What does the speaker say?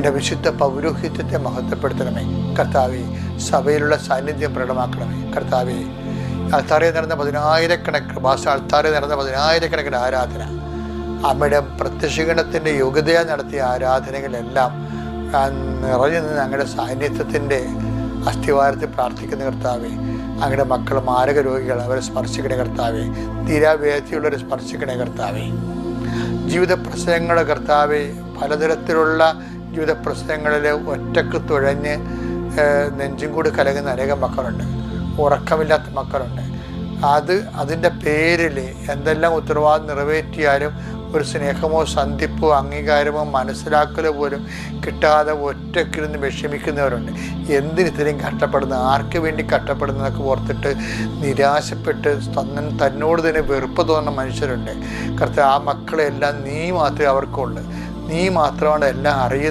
എൻ്റെ വിശുദ്ധ പൗരോഹിത്യത്തെ മഹത്വപ്പെടുത്തണമേ കർത്താവേ. സഭയിലുള്ള സാന്നിധ്യം പ്രകടമാക്കണമേ കർത്താവേ. അൾത്താരയിൽ നടന്ന 10,000 അൾത്താരയിൽ നടന്ന 10,000 ആരാധന, അമ്മയുടെ പ്രത്യക്ഷീകരണത്തിൻ്റെ യോഗ്യതയാൽ നടത്തിയ ആരാധനകളെല്ലാം നിറഞ്ഞു നിന്ന് ഞങ്ങളുടെ സാന്നിധ്യത്തിൻ്റെ അസ്ഥിവാരത്തിൽ പ്രാർത്ഥിക്കുന്ന കർത്താവേ. അങ്ങയുടെ മക്കൾ മാരക രോഗികൾ, അവരെ സ്പർശിക്കണേ കർത്താവേ. തീരാവേദിയുള്ളവരെ സ്പർശിക്കണേ കർത്താവേ. ജീവിത പ്രശ്നങ്ങളുടെ കർത്താവേ, പലതരത്തിലുള്ള ജീവിത പ്രശ്നങ്ങളിൽ ഒറ്റക്ക് തുഴഞ്ഞ് നെഞ്ചും കൂടി കലങ്ങുന്ന അനേകം മക്കളുണ്ട്, ഉറക്കമില്ലാത്ത മക്കളുണ്ട്. അതിൻ്റെ പേരിൽ എന്തെല്ലാം ഉത്തരവാദിത്വം നിറവേറ്റിയാലും ഒരു സ്നേഹമോ സന്ധിപ്പോ അംഗീകാരമോ മനസ്സിലാക്കലോ പോലും കിട്ടാതെ ഒറ്റക്കിരുന്ന് വിഷമിക്കുന്നവരുണ്ട്. എന്തിനിത്രയും കഷ്ടപ്പെടുന്ന, ആർക്ക് വേണ്ടി കഷ്ടപ്പെടുന്നതൊക്കെ ഓർത്തിട്ട് നിരാശപ്പെട്ട് തന്നോട് തന്നെ വെറുപ്പ് തോന്നുന്ന മനുഷ്യരുണ്ട്. കർത്താവേ, ആ മക്കളെല്ലാം നീ മാത്രമേ അവർക്കുള്ളൂ. നീ മാത്രമാണ് എല്ലാം അറിയുന്നത്.